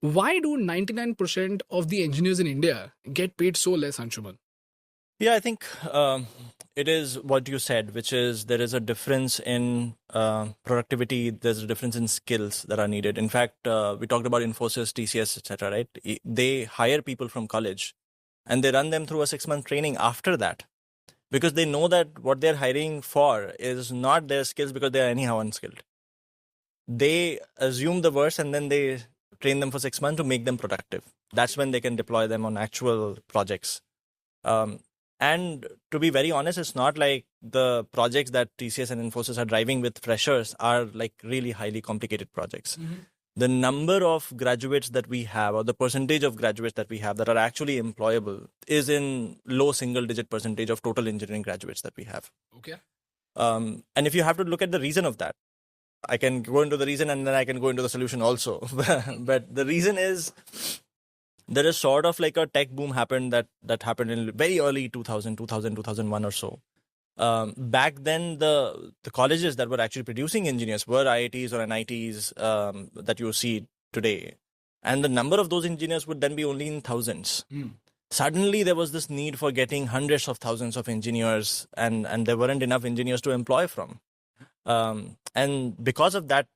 Why do 99% of the engineers in India get paid so less, Anshuman? Yeah, I think it is what you said, which is there is a difference in productivity. There's a difference in skills that are needed. In fact, we talked about Infosys, TCS, etc. Right? They hire people from college, and they run them through a 6-month training after that, because they know that what they're hiring for is not their skills because they are anyhow unskilled. They assume the worst and then they train them for 6 months to make them productive. That's when they can deploy them on actual projects. And to be very honest, it's not like the projects that TCS and Infosys are driving with freshers are like really highly complicated projects. Mm-hmm. The number of graduates that we have, or the percentage of graduates that we have that are actually employable, is in low single-digit percentage of total engineering graduates that we have. Okay. And if you have to look at the reason of that, I can go into the reason and then I can go into the solution also. But the reason is there is sort of like a tech boom that happened in very early 2001 or so. Back then, the colleges that were actually producing engineers were IITs or NITs that you see today. And the number of those engineers would then be only in thousands. Suddenly, there was this need for getting hundreds of thousands of engineers, and there weren't enough engineers to employ from. And because of that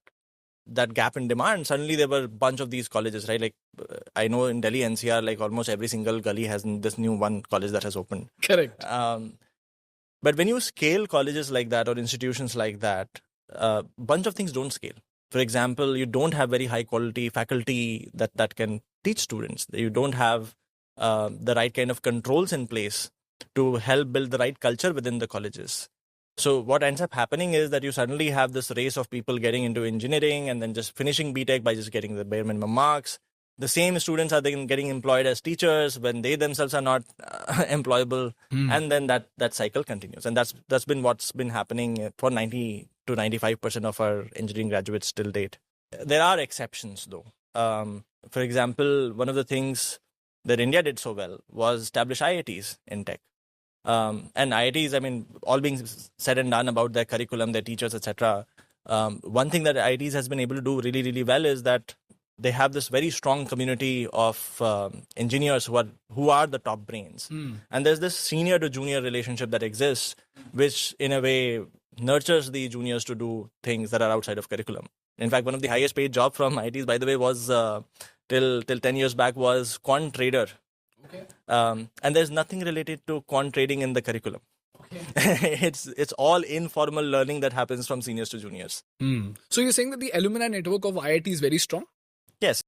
gap in demand, suddenly there were a bunch of these colleges, right? Like I know in Delhi NCR, like almost every single gully has this new one college that has opened. Correct. But when you scale colleges like that or institutions like that, a bunch of things don't scale. For example, you don't have very high quality faculty that can teach students. You don't have the right kind of controls in place to help build the right culture within the colleges. So what ends up happening is that you suddenly have this race of people getting into engineering and then just finishing BTech by just getting the bare minimum marks. The same students are then getting employed as teachers when they themselves are not employable. And then that cycle continues. And that's been what's been happening for 90 to 95% of our engineering graduates till date. There are exceptions though. For example, one of the things that India did so well was establish IITs in tech. And IITs, I mean, all being said and done about their curriculum, their teachers, etc. One thing that IITs has been able to do really, really well is that they have this very strong community of engineers who are the top brains. And there's this senior to junior relationship that exists, which in a way nurtures the juniors to do things that are outside of curriculum. In fact, one of the highest paid jobs from IITs, by the way, was till 10 years back was quant trader. Okay. And there's nothing related to quant trading in the curriculum. Okay. It's all informal learning that happens from seniors to juniors. So you're saying that the alumni network of IIT is very strong? Yes.